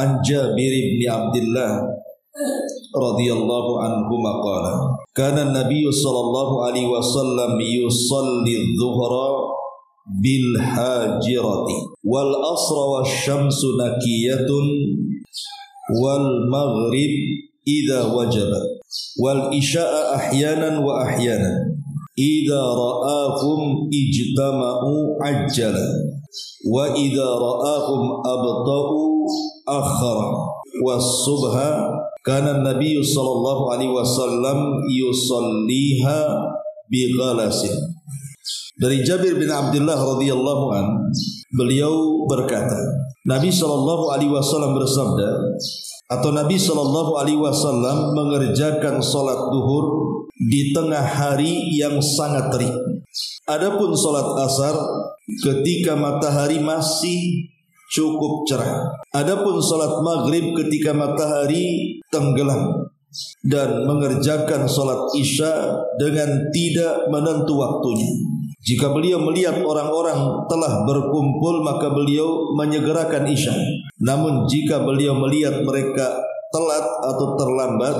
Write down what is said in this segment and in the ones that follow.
an Jabir bin Abdullah radhiyallahu anhu qala kana an-nabiy sallallahu alaihi wasallam yusalli adh-dhuhra bil hajirati wal asra wasyamsu nakiyatun wal maghrib idza wajabat wal isya'a ahyanan wa ahyanan idza ra'akum ijtama'u ajjala wa idza ra'akum abta'u akhara was subha kana an-nabiy sallallahu alaihi wasallam yusalliha bi ghalasin. Dari Jabir bin Abdullah radhiyallahu an, beliau berkata, Nabi sallallahu alaihi wasallam bersabda, atau Nabi sallallahu alaihi wasallam mengerjakan salat duhur di tengah hari yang sangat terik. Adapun salat asar ketika matahari masih cukup cerah. Adapun salat maghrib ketika matahari tenggelam, dan mengerjakan salat isya dengan tidak menentu waktunya. Jika beliau melihat orang-orang telah berkumpul, maka beliau menyegerakan isya. Namun jika beliau melihat mereka telat atau terlambat,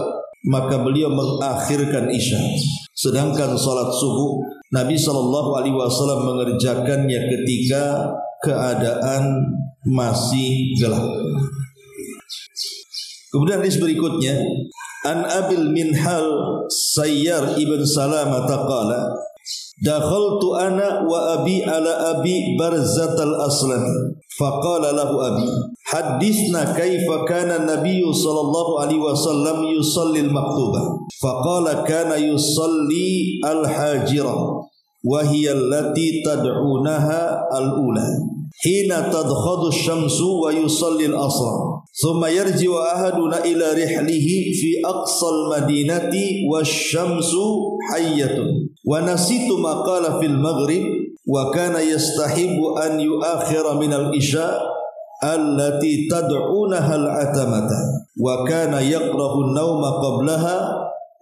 maka beliau mengakhirkan isya. Sedangkan salat subuh Nabi SAW mengerjakannya ketika keadaan masih gelap. Kemudian hadis berikutnya, an Abil Minhal Sayyar ibn Salamah qala dakhaltu ana wa abi ala abi Barzat al-Aslami faqala lahu abi hadithna kaifa kana an-nabiy sallallahu alaihi wasallam yusalli al-maktubah faqala kana yusalli al-hajira wa hiya allati tad'unaha al-ula hina tadkhadu asy-syamsu wa yusalli al-asra thumma yarji'u ahaduna ila rihlihi fi aqsal madinati wasyamsu hayyatun wa nasitu ma qala fil maghrib wa kana yastahibu an yuakhira min al-isya allati tad'unaha al-atamata wa kana yaqrahu an-nawma qablaha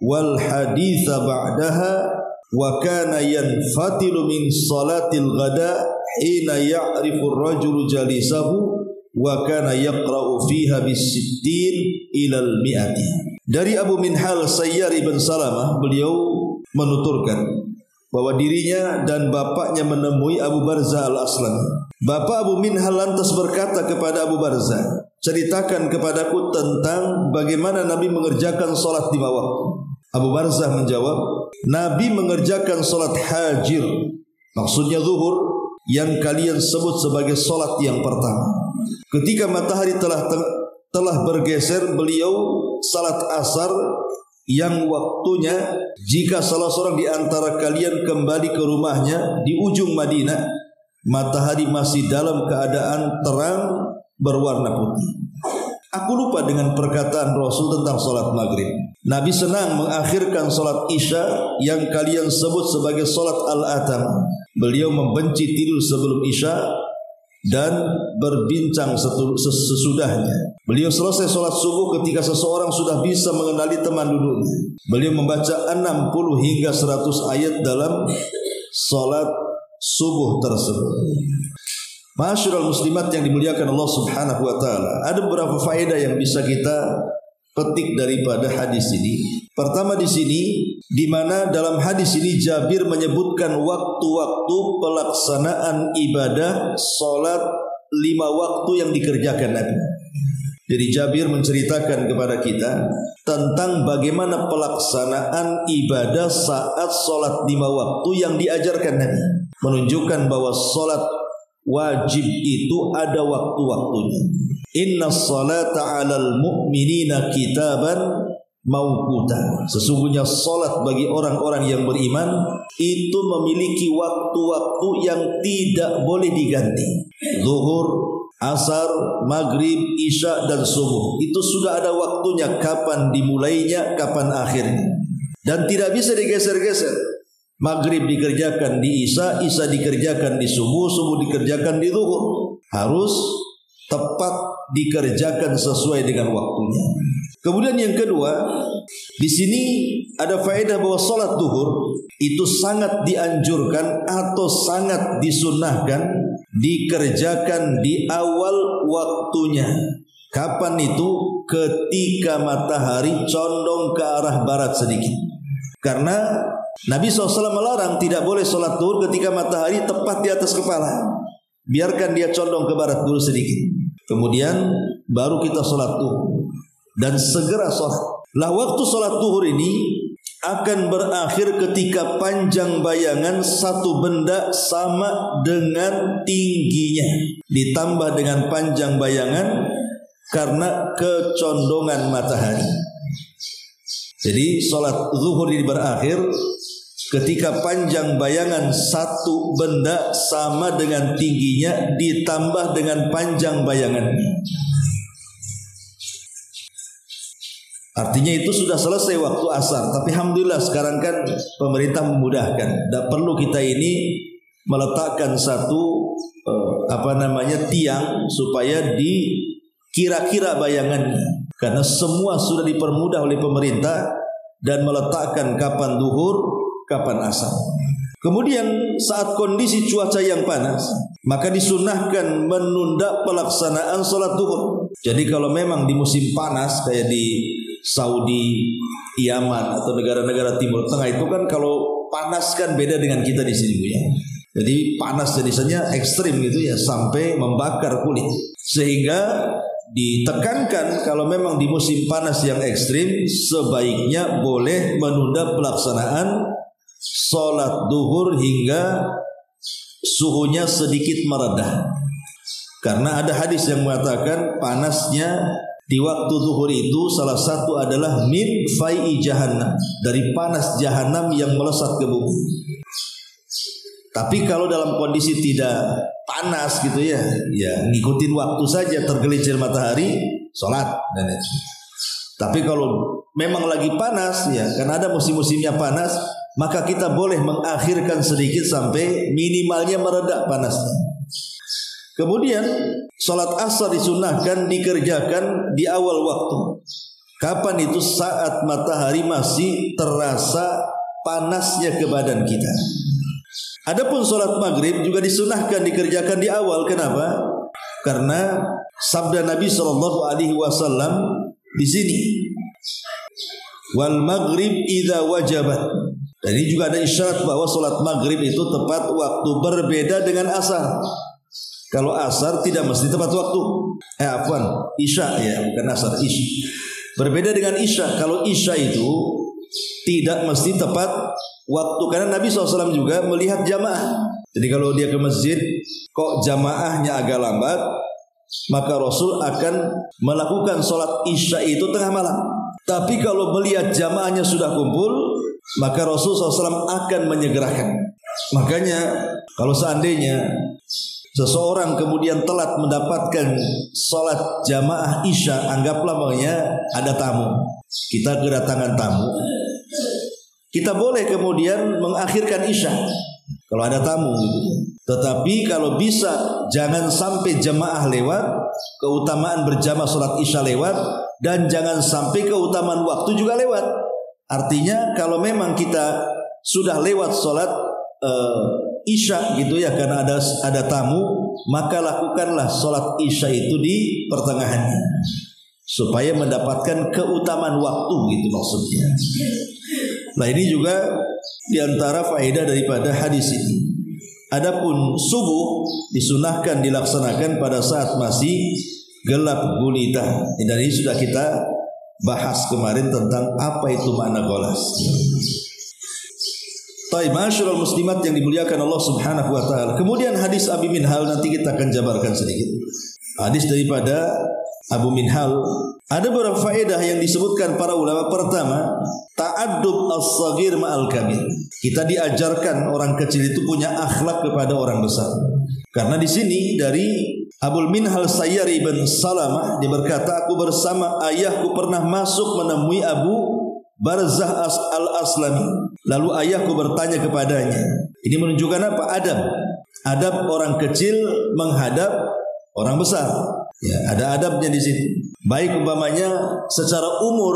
wal haditha ba'daha wa kana yanfatilu min salatil ghada hina ya'rifu ar-rajulu jalisahu wa kana yaqra'u fiha bis-sittin ila al-mi'ati. Dari Abu Minhal Sayyar ibn Salamah, beliau menuturkan bahwa dirinya dan bapaknya menemui Abu Barzah al-Aslami. Bapak Abu Minhal lantas berkata kepada Abu Barzah, ceritakan kepadaku tentang bagaimana Nabi mengerjakan salat lima waktu. Abu Barzah menjawab, Nabi mengerjakan salat hajir, maksudnya zuhur, yang kalian sebut sebagai salat yang pertama. Ketika matahari telah bergeser, beliau salat asar yang waktunya jika salah seorang di antara kalian kembali ke rumahnya di ujung Madinah, matahari masih dalam keadaan terang berwarna putih. Aku lupa dengan perkataan Rasul tentang salat maghrib. Nabi senang mengakhirkan salat isya yang kalian sebut sebagai salat al-atam. Beliau membenci tidur sebelum isya dan berbincang sesudahnya. Beliau selesai salat subuh ketika seseorang sudah bisa mengenali teman duduknya. Beliau membaca 60 hingga 100 ayat dalam salat subuh tersebut. Ma'asyiral muslimat yang dimuliakan Allah Subhanahu wa taala, ada beberapa faedah yang bisa kita petik daripada hadis ini. Pertama di sini, di mana dalam hadis ini Jabir menyebutkan waktu-waktu pelaksanaan ibadah salat 5 waktu yang dikerjakan Nabi. Jadi Jabir menceritakan kepada kita tentang bagaimana pelaksanaan ibadah saat salat 5 waktu yang diajarkan Nabi, menunjukkan bahwa salat wajib itu ada waktu-waktunya. Inna salata 'alal mu'minina kitaban mauquta. Sesungguhnya salat bagi orang-orang yang beriman itu memiliki waktu-waktu yang tidak boleh diganti. Zuhur, asar, maghrib, isya dan subuh itu sudah ada waktunya, kapan dimulainya, kapan akhirnya, dan tidak bisa digeser-geser. Maghrib dikerjakan di isya, isya dikerjakan di subuh, subuh dikerjakan di zuhur. Harus tepat dikerjakan sesuai dengan waktunya. Kemudian yang kedua, di sini ada faedah bahwa salat zuhur itu sangat dianjurkan atau sangat disunnahkan dikerjakan di awal waktunya. Kapan itu? Ketika matahari condong ke arah barat sedikit. Karena Nabi SAW melarang tidak boleh sholat duhur ketika matahari tepat di atas kepala. Biarkan dia condong ke barat dulu sedikit. Kemudian baru kita sholat duhur. Dan segera sholat. Lah waktu sholat duhur ini akan berakhir ketika panjang bayangan satu benda sama dengan tingginya. Ditambah dengan panjang bayangan karena kecondongan matahari. Jadi sholat zuhur ini berakhir ketika panjang bayangan satu benda sama dengan tingginya ditambah dengan panjang bayangannya. Artinya itu sudah selesai waktu asar. Tapi alhamdulillah sekarang kan pemerintah memudahkan. Tidak perlu kita ini meletakkan satu tiang supaya dikira-kira bayangannya. Karena semua sudah dipermudah oleh pemerintah dan meletakkan kapan duhur, kapan asar. Kemudian saat kondisi cuaca yang panas, maka disunahkan menunda pelaksanaan sholat duhur. Jadi kalau memang di musim panas kayak di Saudi, Yaman atau negara-negara Timur Tengah itu kan kalau panas kan beda dengan kita di sini Bu ya. Jadi panas jenisnya ekstrim gitu ya sampai membakar kulit. Sehingga ditekankan kalau memang di musim panas yang ekstrim sebaiknya boleh menunda pelaksanaan sholat duhur hingga suhunya sedikit meredah. Karena ada hadis yang mengatakan panasnya di waktu zuhur itu salah satu adalah min fai'i jahannam, dari panas jahanam yang melesat ke bumi. Tapi kalau dalam kondisi tidak panas gitu ya ngikutin waktu saja, tergelincir matahari, sholat dan itu. Tapi kalau memang lagi panas ya, karena ada musim-musimnya panas, maka kita boleh mengakhirkan sedikit sampai minimalnya meredak panasnya. Kemudian sholat asar disunahkan dikerjakan di awal waktu. Kapan itu? Saat matahari masih terasa panasnya ke badan kita. Adapun sholat maghrib juga disunahkan dikerjakan di awal. Kenapa? Karena sabda Nabi SAW di sini, wal maghrib idza wajabat. Dan ini juga ada isyarat bahwa sholat maghrib itu tepat waktu, berbeda dengan asar. Kalau asar tidak mesti tepat waktu. Isya ya, bukan asar, isya. Berbeda dengan isya. Kalau isya itu tidak mesti tepat waktu, karena Nabi SAW juga melihat jamaah. Jadi kalau dia ke masjid kok jamaahnya agak lambat, maka Rasul akan melakukan sholat isya itu tengah malam. Tapi kalau melihat jamaahnya sudah kumpul, maka Rasul SAW akan menyegerakan. Makanya kalau seandainya seseorang kemudian telat mendapatkan sholat jamaah isya, anggaplah makanya ada tamu, kita kedatangan tamu, kita boleh kemudian mengakhirkan isya kalau ada tamu gitu. Tetapi kalau bisa jangan sampai jamaah lewat, keutamaan berjamaah sholat isya lewat, dan jangan sampai keutamaan waktu juga lewat. Artinya kalau memang kita sudah lewat sholat isya gitu ya, karena ada tamu, maka lakukanlah sholat isya itu di pertengahannya supaya mendapatkan keutamaan waktu gitu maksudnya. Nah ini juga diantara faedah daripada hadis ini. Adapun subuh disunahkan dilaksanakan pada saat masih gelap gulita. Dan ini sudah kita bahas kemarin tentang apa itu makna golas. Ma'asyiral muslimat yang dimuliakan Allah Subhanahu wa taala. Kemudian hadis Abi Minhal nanti kita akan jabarkan sedikit. Hadis daripada Abu Minhal, ada beberapa faedah yang disebutkan para ulama. Pertama, ta'addub as-saghir ma'al kabir. Kita diajarkan orang kecil itu punya akhlak kepada orang besar. Karena di sini dari Abu Minhal Sayyar ibn Salamah dia berkata, aku bersama ayahku pernah masuk menemui Abu Barzah al-Aslami. Lalu ayahku bertanya kepadanya. Ini menunjukkan apa? Adab orang kecil menghadap orang besar. Ya, ada adabnya di situ. Baik umpamanya secara umur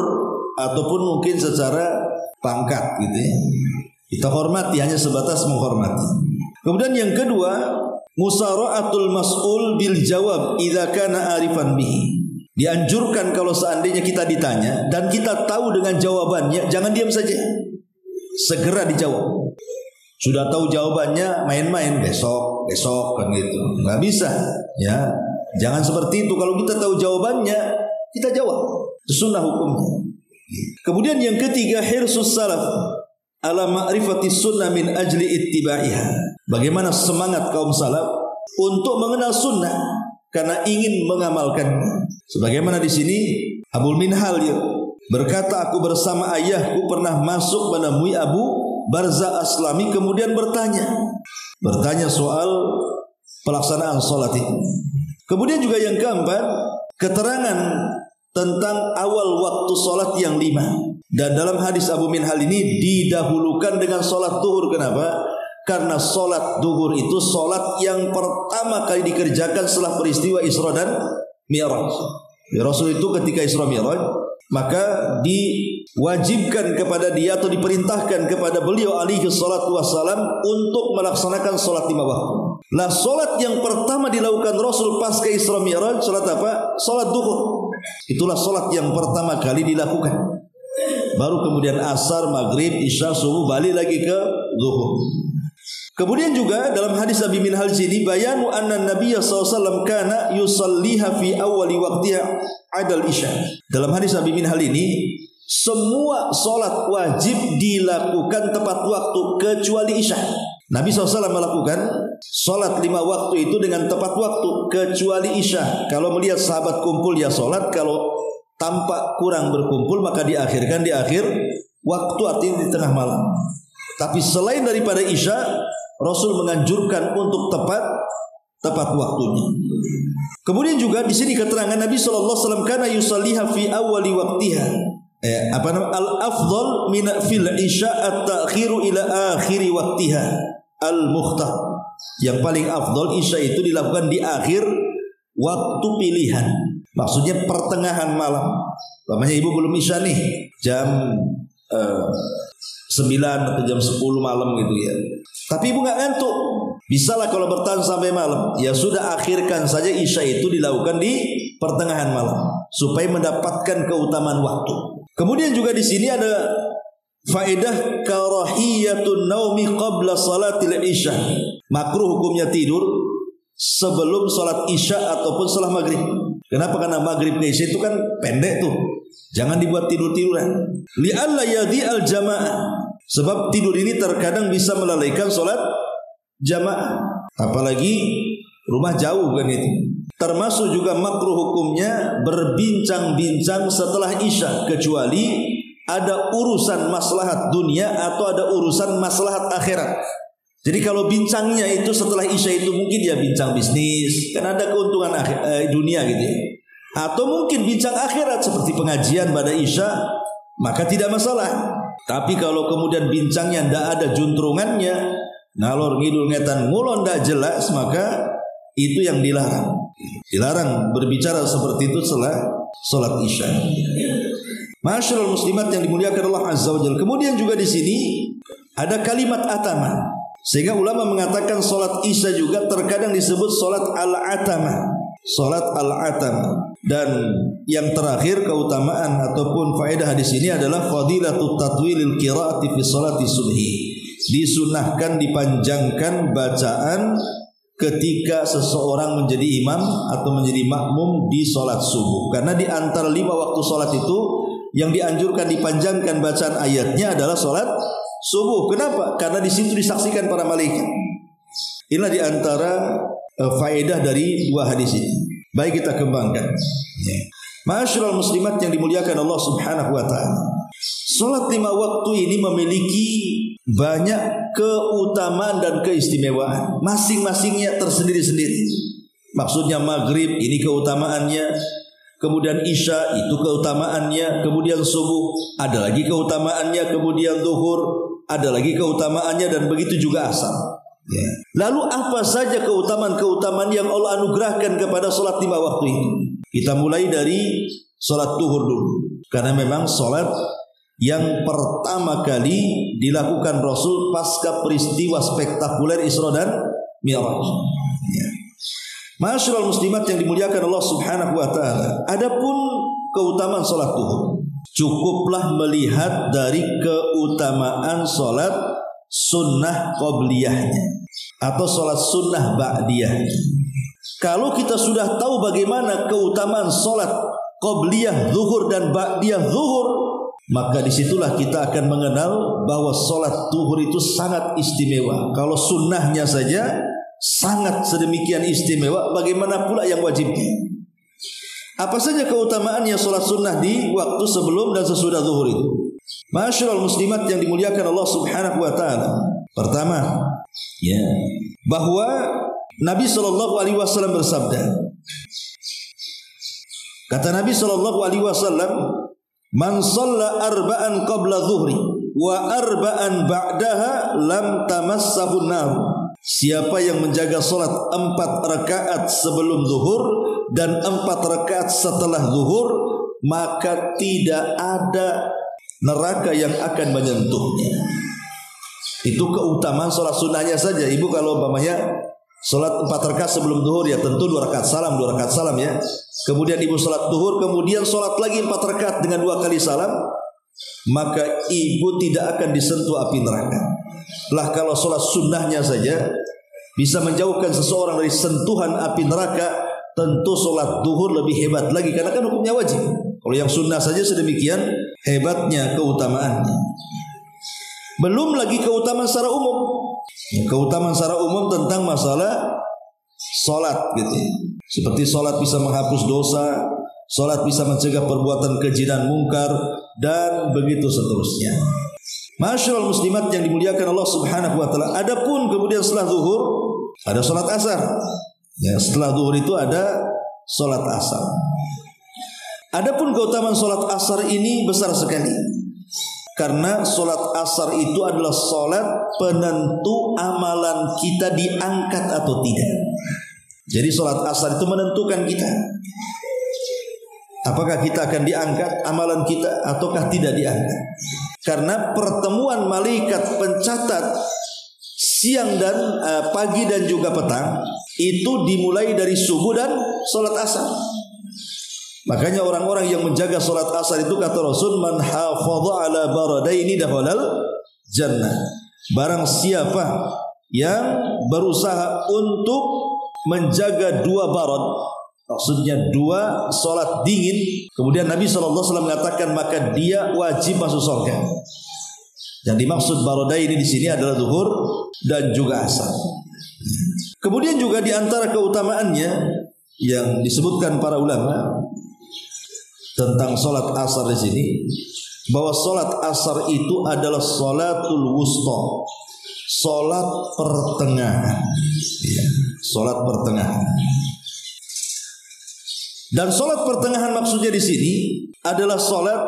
ataupun mungkin secara pangkat gitu ya. Kita hormati, hanya sebatas menghormati. Kemudian yang kedua, musara'atul mas'ul bil jawab idza kana arifan bihi. Dianjurkan kalau seandainya kita ditanya dan kita tahu dengan jawabannya, jangan diam saja, segera dijawab. Sudah tahu jawabannya, main-main besok kan gitu, nggak bisa ya. Jangan seperti itu. Kalau kita tahu jawabannya, kita jawab. Itu sunnah hukumnya. Kemudian yang ketiga, hirsus salaf ala ma'rifati sunnah min ajli ittiba'iha. Bagaimana semangat kaum salaf untuk mengenal sunnah karena ingin mengamalkannya. Sebagaimana di sini Abul Minhal ya, berkata, aku bersama ayahku pernah masuk menemui Abu Barzah Aslami, kemudian bertanya soal pelaksanaan sholat itu. Kemudian juga yang keempat, keterangan tentang awal waktu sholat yang 5. Dan dalam hadis Abu Minhal ini didahulukan dengan sholat duhur. Kenapa? Karena sholat duhur itu sholat yang pertama kali dikerjakan setelah peristiwa Isra dan Mi'raj. Rasul itu ketika Isra Mi'raj, maka diwajibkan kepada dia atau diperintahkan kepada beliau alaihi salatu wassalam untuk melaksanakan sholat 5 waktu. Lah sholat yang pertama dilakukan Rasul pasca Isra Mi'raj, sholat apa? Sholat duhur. Itulah sholat yang pertama kali dilakukan. Baru kemudian asar, maghrib, isya, subuh, balik lagi ke zuhur. Kemudian juga dalam hadis Abi Minhal sini, bayanu anna Nabiya SAW kana yusalliha fi awali waqtiha adal isya. Dalam hadis Abi Minhal ini, semua solat wajib dilakukan tepat waktu kecuali isya. Nabi SAW melakukan solat 5 waktu itu dengan tepat waktu kecuali isya. Kalau melihat sahabat kumpul ya solat, kalau tampak kurang berkumpul maka diakhirkan di akhir waktu, artinya di tengah malam. Tapi selain daripada isya, Rasul menganjurkan untuk tepat waktunya. Kemudian juga di sini keterangan Nabi sallallahu alaihi wasallam kana yusalliha fi awwali waqtiha. Al-afdal min fil isya at-ta'khiru ila akhiri waqtiha al-mukhtar. Yang paling afdal isya itu dilakukan di akhir waktu pilihan. Maksudnya pertengahan malam. Namanya ibu belum isya nih, jam 9 atau jam 10 malam gitu ya. Tapi ibu nggak ngantuk, bisalah kalau bertahan sampai malam. Ya sudah, akhirkan saja isya itu dilakukan di pertengahan malam supaya mendapatkan keutamaan waktu. Kemudian juga di sini ada faedah karahiyatun naumi qabla salatil isya. Makruh hukumnya tidur sebelum salat isya ataupun setelah maghrib. Kenapa? Karena maghrib ke isya itu kan pendek tuh. Jangan dibuat tidur-tiduran. Li'alla yadhi'al jamaah. Sebab tidur ini terkadang bisa melalaikan sholat jamaah. Apalagi rumah jauh kan itu. Termasuk juga makruh hukumnya berbincang-bincang setelah isya, kecuali ada urusan maslahat dunia atau ada urusan maslahat akhirat. Jadi kalau bincangnya itu setelah isya itu mungkin ya bincang bisnis, kan ada keuntungan dunia gitu ya. Atau mungkin bincang akhirat seperti pengajian pada isya, maka tidak masalah. Tapi kalau kemudian bincangnya tidak ada juntrungannya, ngalor ngidul ngetan ngulon tidak jelas, maka itu yang dilarang. Dilarang berbicara seperti itu setelah sholat isya. Masyaallah muslimat yang dimuliakan Allah Azza wa Jalla. Kemudian juga di sini ada kalimat atama, sehingga ulama mengatakan sholat isya juga terkadang disebut sholat al-atama. Sholat al-atama. Dan yang terakhir keutamaan ataupun faedah hadis ini adalah fadilatut tatwilil qiraati fi sholati subhi. Disunahkan dipanjangkan bacaan ketika seseorang menjadi imam atau menjadi makmum di sholat subuh. Karena di antara 5 waktu sholat itu yang dianjurkan dipanjangkan bacaan ayatnya adalah sholat subuh. Kenapa? Karena di situ disaksikan para malaikat. Inilah di antara faedah dari 2 hadis ini. Baik, kita kembangkan. Ma'asyiral muslimat yang dimuliakan Allah Subhanahu wa taala. Salat 5 waktu ini memiliki banyak keutamaan dan keistimewaan. Masing-masingnya tersendiri-sendiri. Maksudnya maghrib ini keutamaannya, kemudian isya itu keutamaannya, kemudian subuh ada lagi keutamaannya, kemudian zuhur ada lagi keutamaannya, dan begitu juga asar. Ya. Lalu apa saja keutamaan-keutamaan yang Allah anugerahkan kepada sholat 5 waktu itu? Kita mulai dari sholat duhur dulu, karena memang sholat yang pertama kali dilakukan Rasul pasca peristiwa spektakuler Isra dan Mi'raj. Ya. Ma'asyiral muslimat yang dimuliakan Allah Subhanahu wa taala, adapun keutamaan salat duhur, cukuplah melihat dari keutamaan salat sunnah qabliyahnya atau salat sunnah ba'diyahnya. Kalau kita sudah tahu bagaimana keutamaan salat qabliyah zuhur dan ba'diyah zuhur, maka disitulah kita akan mengenal bahwa salat zuhur itu sangat istimewa. Kalau sunnahnya saja sangat sedemikian istimewa, bagaimana pula yang wajibnya? Apa saja keutamaannya salat sunnah di waktu sebelum dan sesudah zuhur itu? Ma'asyiral muslimat yang dimuliakan Allah Subhanahu wa taala. Pertama, bahwa Nabi sallallahu alaihi wasallam bersabda. Kata Nabi sallallahu alaihi wasallam, "Man shalla arba'an qabla dhuhri wa arba'an ba'daha lam tamassahu nar." Siapa yang menjaga salat 4 rakaat sebelum zuhur dan 4 rakaat setelah zuhur, maka tidak ada neraka yang akan menyentuhnya. Itu keutamaan salat sunnahnya saja. Ibu kalau umpamanya salat 4 rakaat sebelum zuhur, ya tentu 2 rakaat salam ya. Kemudian ibu salat zuhur, kemudian salat lagi 4 rakaat dengan 2 kali salam, maka ibu tidak akan disentuh api neraka. Lah kalau salat sunnahnya saja bisa menjauhkan seseorang dari sentuhan api neraka, tentu salat zuhur lebih hebat lagi karena kan hukumnya wajib. Kalau yang sunnah saja sedemikian hebatnya keutamaannya. Belum lagi keutamaan secara umum. Keutamaan secara umum tentang masalah salat gitu. Seperti salat bisa menghapus dosa, salat bisa mencegah perbuatan keji dan mungkar, dan begitu seterusnya. Ma'asyiral muslimat yang dimuliakan Allah Subhanahu wa taala. Adapun kemudian setelah zuhur ada salat asar. Ya, setelah zuhur itu ada salat asar. Adapun keutamaan salat asar ini besar sekali. Karena salat asar itu adalah salat penentu amalan kita diangkat atau tidak. Jadi salat asar itu menentukan kita. Apakah kita akan diangkat amalan kita ataukah tidak diangkat. Karena pertemuan malaikat pencatat siang dan pagi dan juga petang itu dimulai dari subuh dan salat asar. Makanya orang-orang yang menjaga salat asar itu kata Rasul, man hafadha ala baradaini dakhalal jannah. Barang siapa yang berusaha untuk menjaga 2 barad, maksudnya 2 salat dingin, kemudian Nabi SAW mengatakan maka dia wajib masuk surga. Yang dimaksud baradaini di sini adalah zuhur dan juga asar. Kemudian juga di antara keutamaannya yang disebutkan para ulama tentang salat asar di sini, bahwa salat asar itu adalah salatul wusta, salat pertengahan. Salat pertengahan. Dan salat pertengahan maksudnya di sini adalah salat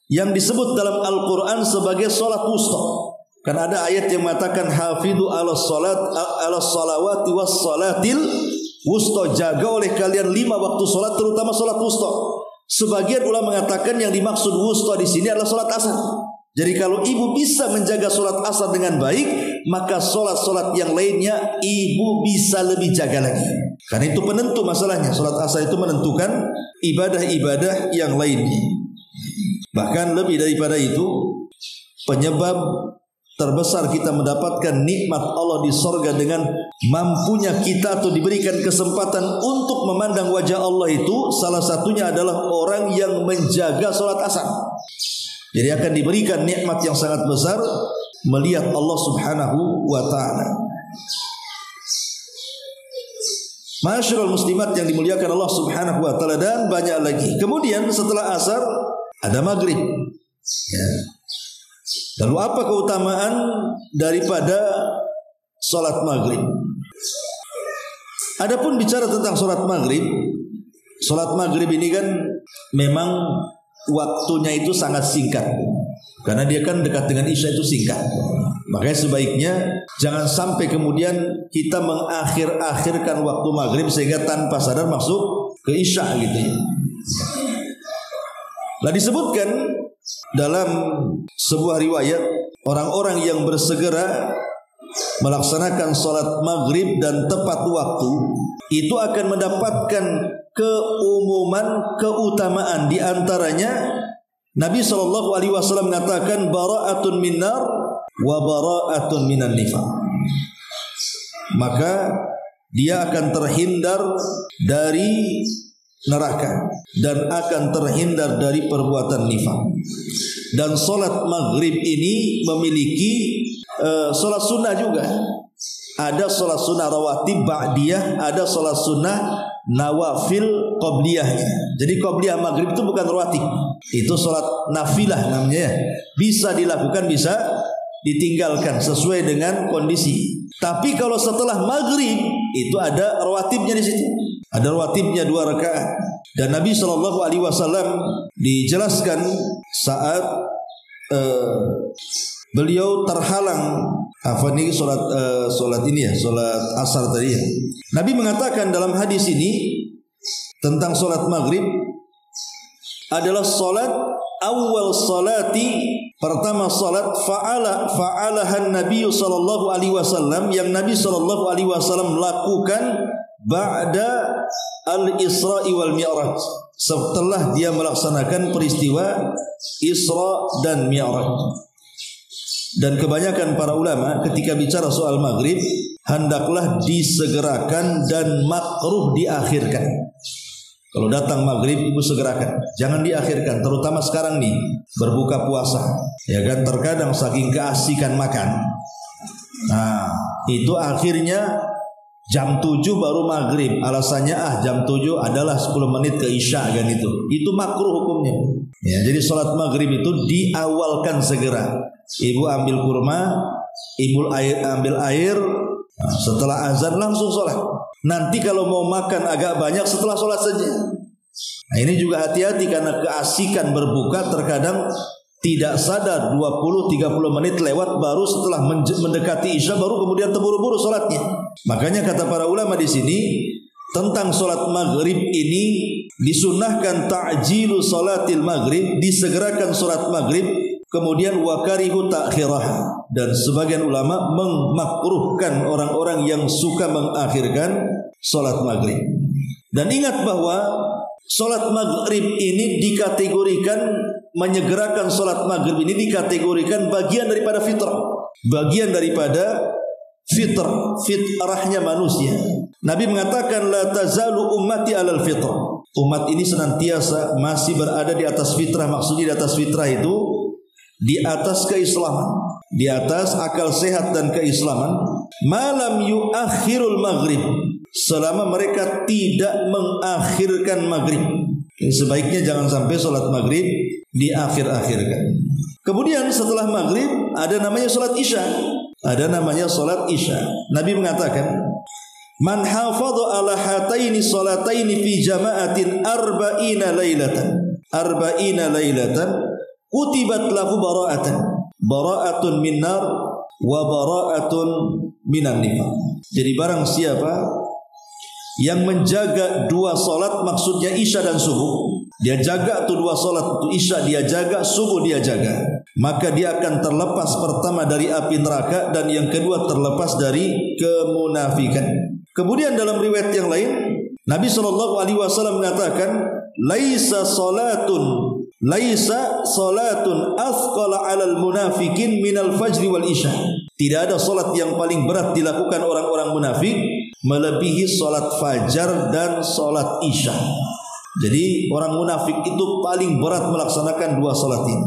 yang disebut dalam Al-Qur'an sebagai salat wusta. Karena ada ayat yang mengatakan hafidhu ala salawati was salatil wusta, jaga oleh kalian 5 waktu salat terutama salat wusta. Sebagian ulama mengatakan yang dimaksud wusta di sini adalah salat asar. Jadi kalau ibu bisa menjaga salat asar dengan baik, maka salat-salat yang lainnya ibu bisa lebih jaga lagi. Karena itu penentu masalahnya. Salat asar itu menentukan ibadah-ibadah yang lainnya. Bahkan lebih daripada itu, penyebab terbesar kita mendapatkan nikmat Allah di sorga dengan mampunya kita atau diberikan kesempatan untuk memandang wajah Allah itu, salah satunya adalah orang yang menjaga salat asar. Jadi akan diberikan nikmat yang sangat besar melihat Allah Subhanahu wa ta'ala. Ma'asyiral muslimat yang dimuliakan Allah Subhanahu wa ta'ala, dan banyak lagi. Kemudian setelah asar ada maghrib. Ya. Lalu apa keutamaan daripada salat maghrib? Adapun bicara tentang salat maghrib ini kan memang waktunya itu sangat singkat. Karena dia kan dekat dengan Isya itu singkat. Makanya sebaiknya jangan sampai kemudian kita mengakhir-akhirkan waktu maghrib sehingga tanpa sadar masuk ke Isya gitu ya. Nah, disebutkan dalam sebuah riwayat, orang-orang yang bersegera melaksanakan sholat maghrib dan tepat waktu, itu akan mendapatkan keumuman, keutamaan. Di antaranya Nabi SAW mengatakan bara'atun minnar wa bara'atun minan nifaq. Maka dia akan terhindar dari neraka dan akan terhindar dari perbuatan nifaq. Dan sholat maghrib ini memiliki sholat sunnah juga. Ada sholat sunnah rawatib ba'diyah, ada sholat sunnah nawafil qobliyahnya. Jadi qobliyah maghrib itu bukan rawatib, itu sholat nafilah namanya. Bisa dilakukan, bisa ditinggalkan sesuai dengan kondisi. Tapi kalau setelah maghrib itu ada rawatibnya di situ. Ada rawatibnya 2 rakaat. Dan Nabi SAW dijelaskan saat beliau terhalang solat ini ya, solat asar tadi ya. Nabi mengatakan dalam hadis ini tentang solat maghrib adalah solat awal salati, pertama salat fa'alahan Nabi sallallahu alaihi wasallam, yang Nabi sallallahu alaihi wasallam lakukan ba'da al-Isra'i wal Mi'raj, setelah dia melaksanakan peristiwa Isra dan Mi'raj. Dan kebanyakan para ulama ketika bicara soal maghrib hendaklah disegerakan dan makruh diakhirkan. Kalau datang maghrib ibu segerakan, jangan diakhirkan. Terutama sekarang nih berbuka puasa, ya kan, terkadang saking keasikan makan, nah itu akhirnya jam 7 baru maghrib. Alasannya jam 7 adalah 10 menit ke isya kan, itu makruh hukumnya. Ya, jadi sholat maghrib itu diawalkan segera. Ibu ambil kurma, ibu ambil air, nah, setelah azan langsung sholat. Nanti kalau mau makan agak banyak setelah sholat saja. Nah ini juga hati-hati karena keasikan berbuka terkadang tidak sadar 20-30 menit lewat baru setelah mendekati isya baru kemudian terburu-buru sholatnya. Makanya kata para ulama di sini tentang sholat maghrib ini disunnahkan ta'jilu sholatil maghrib, disegerakan sholat maghrib. Kemudian wakarihu ta'khirah, dan sebagian ulama memakruhkan orang-orang yang suka mengakhirkan sholat maghrib. Dan ingat bahwa sholat maghrib ini dikategorikan, menyegerakan sholat maghrib ini dikategorikan bagian daripada fitrah, bagian daripada fitrahnya manusia. Nabi mengatakan la tazalu ummati alal fitrah, umat ini senantiasa masih berada di atas fitrah. Maksudnya di atas fitrah itu di atas keislaman, di atas akal sehat dan keislaman. Malam yuakhirul maghrib, selama mereka tidak mengakhirkan maghrib. Sebaiknya jangan sampai sholat maghrib diakhir-akhirkan. Kemudian setelah maghrib ada namanya sholat isya. Ada namanya sholat isya. Nabi mengatakan, man hafadha ala hataini sholataini fi jama'atin arba'ina lailatan kutibat lahu bara'atun minnar wa bara'atun minan nifaq. Jadi barang siapa yang menjaga 2 solat, maksudnya isya dan subuh, dia jaga tuh 2 solat, itu isya dia jaga, subuh dia jaga, maka dia akan terlepas pertama dari api neraka dan yang kedua terlepas dari kemunafikan. Kemudian dalam riwayat yang lain Nabi SAW mengatakan laisa salatun athqala 'alal munafikin minal fajri wal isya. Tidak ada salat yang paling berat dilakukan orang-orang munafik melebihi salat fajar dan salat isya. Jadi orang munafik itu paling berat melaksanakan 2 salat ini.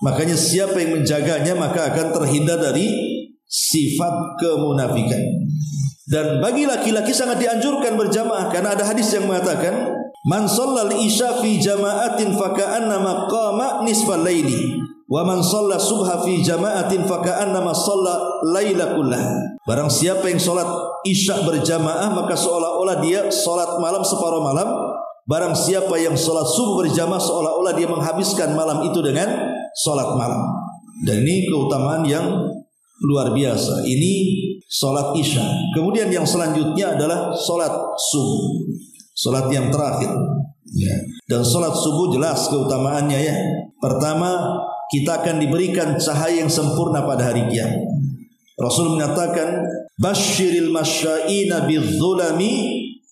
Makanya siapa yang menjaganya maka akan terhindar dari sifat kemunafikan. Dan bagi laki-laki sangat dianjurkan berjamaah karena ada hadis yang mengatakan man shallal isya fi jama'atin faka'annama qama nisfal laili wa man shalla subha fi jama'atin faka'annama shalla laila kullah. Barang siapa yang salat isya berjamaah maka seolah-olah dia salat malam separuh malam. Barang siapa yang salat subuh berjamaah seolah-olah dia menghabiskan malam itu dengan salat malam. Dan ini keutamaan yang luar biasa. Ini salat isya. Kemudian yang selanjutnya adalah salat subuh, salat yang terakhir ya. Dan salat subuh jelas keutamaannya ya. Pertama, kita akan diberikan cahaya yang sempurna pada hari kiamat. Rasul mengatakan, "Basyiril masyaina bidzulami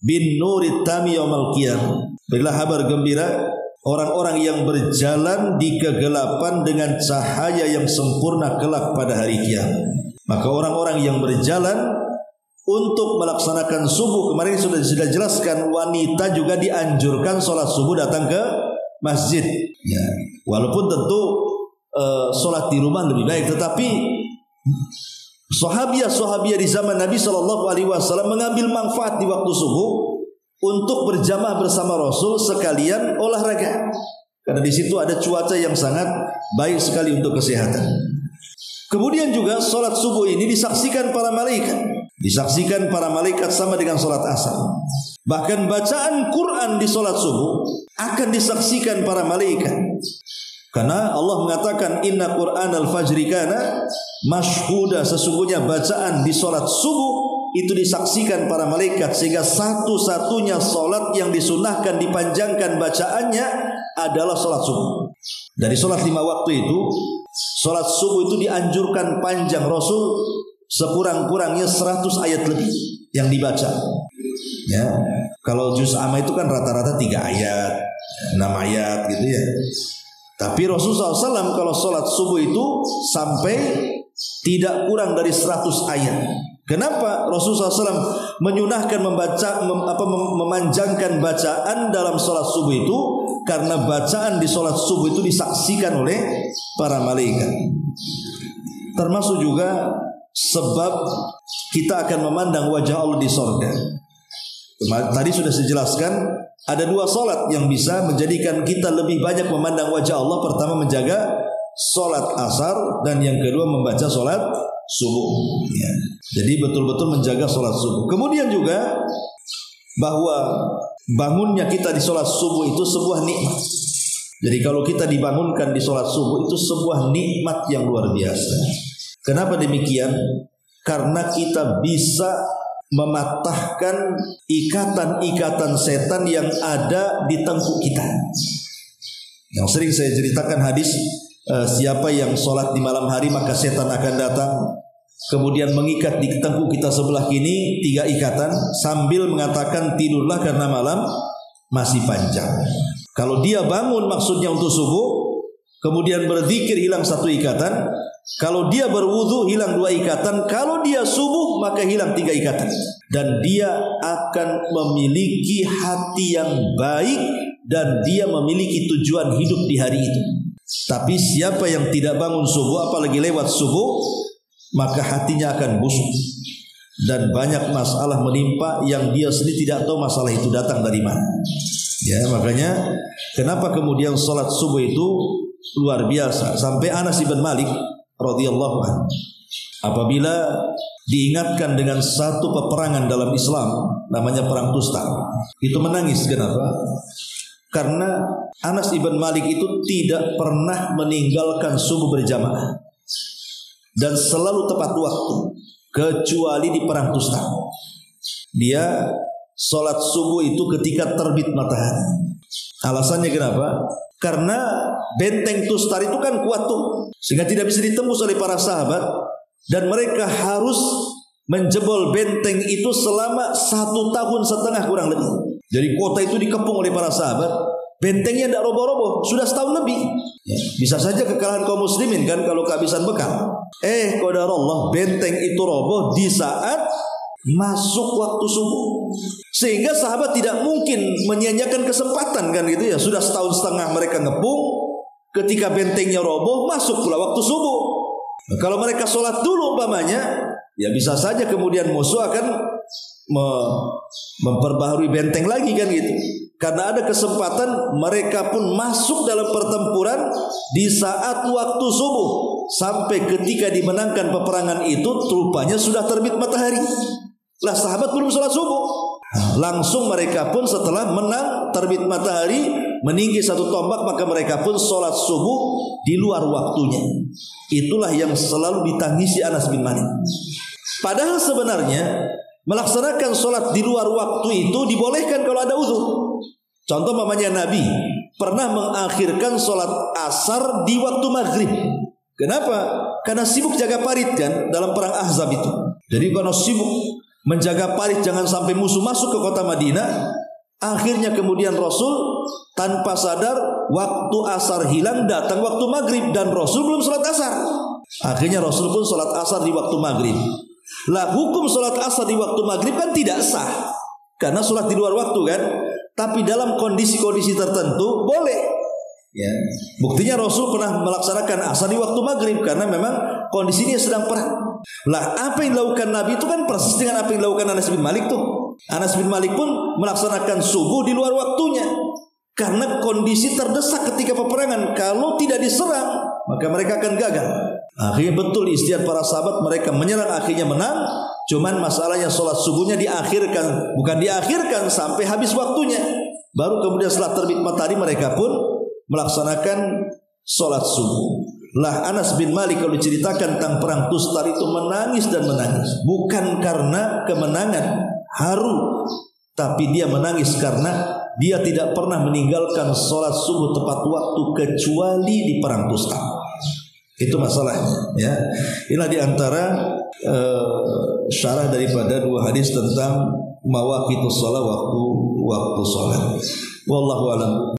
bin nurit tami yaumil qiyamah." Berilah kabar gembira orang-orang yang berjalan di kegelapan dengan cahaya yang sempurna kelak pada hari kiamat. Maka orang-orang yang berjalan untuk melaksanakan subuh, kemarin sudah jelaskan, wanita juga dianjurkan sholat subuh datang ke masjid. Ya, walaupun tentu sholat di rumah lebih baik, tetapi sahabiah di zaman Nabi SAW mengambil manfaat di waktu subuh untuk berjamaah bersama Rasul sekalian olahraga, karena di situ ada cuaca yang sangat baik sekali untuk kesehatan. Kemudian juga sholat subuh ini disaksikan para malaikat. Disaksikan para malaikat sama dengan sholat asar. Bahkan bacaan Quran di sholat subuh akan disaksikan para malaikat. Karena Allah mengatakan, Inna Quran al-fajri kana mashhuda. Sesungguhnya bacaan di sholat subuh itu disaksikan para malaikat. Sehingga satu-satunya sholat yang disunahkan dipanjangkan bacaannya adalah sholat subuh. Dari sholat 5 waktu itu, sholat subuh itu dianjurkan panjang. Rasul sekurang-kurangnya 100 ayat lebih yang dibaca. Ya, kalau juz amma itu kan rata-rata 3 ayat, 6 ayat gitu ya. Tapi Rasulullah SAW kalau sholat subuh itu sampai tidak kurang dari 100 ayat. Kenapa Rasulullah SAW menyunahkan memanjangkan bacaan dalam sholat subuh itu? Karena bacaan di sholat subuh itu disaksikan oleh para malaikat. Termasuk juga sebab kita akan memandang wajah Allah di sorga. Tadi sudah saya jelaskan, ada 2 sholat yang bisa menjadikan kita lebih banyak memandang wajah Allah. Pertama menjaga sholat asar, dan yang kedua membaca sholat subuh ya. Jadi betul-betul menjaga sholat subuh. Kemudian juga bahwa bangunnya kita di sholat subuh itu sebuah nikmat. Jadi kalau kita dibangunkan di sholat subuh itu sebuah nikmat yang luar biasa. Kenapa demikian? Karena kita bisa mematahkan ikatan-ikatan setan yang ada di tengkuk kita. Yang sering saya ceritakan hadis, siapa yang sholat di malam hari maka setan akan datang, kemudian mengikat di tengkuk kita sebelah kini 3 ikatan sambil mengatakan tidurlah karena malam masih panjang. Kalau dia bangun maksudnya untuk subuh, kemudian berzikir hilang 1 ikatan. Kalau dia berwudu hilang 2 ikatan. Kalau dia subuh maka hilang 3 ikatan. Dan dia akan memiliki hati yang baik, dan dia memiliki tujuan hidup di hari itu. Tapi siapa yang tidak bangun subuh, apalagi lewat subuh, maka hatinya akan busuk, dan banyak masalah menimpa yang dia sendiri tidak tahu masalah itu datang dari mana. Ya, makanya kenapa kemudian sholat subuh itu luar biasa. Sampai Anas bin Malik radhiyallahu anhu apabila diingatkan dengan satu peperangan dalam Islam namanya perang Tustar, itu menangis. Kenapa? Karena Anas bin Malik itu tidak pernah meninggalkan subuh berjamaah dan selalu tepat waktu, kecuali di perang Tustar. Dia sholat subuh itu ketika terbit matahari. Alasannya kenapa? Karena benteng Tustar itu kan kuat tuh, sehingga tidak bisa ditembus oleh para sahabat, dan mereka harus menjebol benteng itu selama 1,5 tahun kurang lebih. Jadi kota itu dikepung oleh para sahabat, bentengnya tidak roboh-roboh, sudah 1 tahun lebih. Ya, bisa saja kekalahan kaum muslimin kan kalau kehabisan bekal. Qadarullah, benteng itu roboh di saat masuk waktu subuh, sehingga sahabat tidak mungkin menyia-nyiakan kesempatan kan gitu ya. Sudah 1,5 tahun mereka ngepung, ketika bentengnya roboh masuk pula waktu subuh. Nah, kalau mereka sholat dulu umpamanya, ya bisa saja kemudian musuh akan memperbaharui benteng lagi kan gitu. Karena ada kesempatan mereka pun masuk dalam pertempuran di saat waktu subuh, sampai ketika dimenangkan peperangan itu rupanya sudah terbit matahari. Lah sahabat belum sholat subuh, langsung mereka pun setelah menang terbit matahari meninggi 1 tombak, maka mereka pun sholat subuh di luar waktunya. Itulah yang selalu ditangisi Anas bin Malik. Padahal sebenarnya melaksanakan sholat di luar waktu itu dibolehkan kalau ada uzur. Contoh mamanya Nabi pernah mengakhirkan sholat asar di waktu maghrib. Kenapa? Karena sibuk jaga parit kan dalam perang Ahzab itu. Jadi karena sibuk menjaga parit jangan sampai musuh masuk ke kota Madinah, akhirnya kemudian Rasul tanpa sadar waktu asar hilang, datang waktu maghrib dan Rasul belum sholat asar. Akhirnya Rasul pun sholat asar di waktu maghrib. Lah hukum sholat asar di waktu maghrib kan tidak sah, karena sholat di luar waktu kan. Tapi dalam kondisi-kondisi tertentu boleh. Ya. Buktinya Rasul pernah melaksanakan asar di waktu maghrib karena memang kondisinya sedang perang. Lah apa yang dilakukan Nabi itu kan persis dengan apa yang dilakukan Anas bin Malik tuh. Anas bin Malik pun melaksanakan subuh di luar waktunya karena kondisi terdesak ketika peperangan. Kalau tidak diserang maka mereka akan gagal. Akhirnya betul istiad para sahabat, mereka menyerang, akhirnya menang. Cuman masalahnya sholat subuhnya diakhirkan, bukan diakhirkan sampai habis waktunya. Baru kemudian setelah terbit matahari mereka pun melaksanakan sholat subuh. Lah Anas bin Malik kalau diceritakan tentang perang Tustar itu menangis dan menangis. Bukan karena kemenangan haru, tapi dia menangis karena dia tidak pernah meninggalkan sholat subuh tepat waktu kecuali di perang Tustar. Itu masalahnya ya. Inilah diantara syarah daripada dua hadis tentang mawaqitus shalah, waktu sholat. Wallahu a'lam.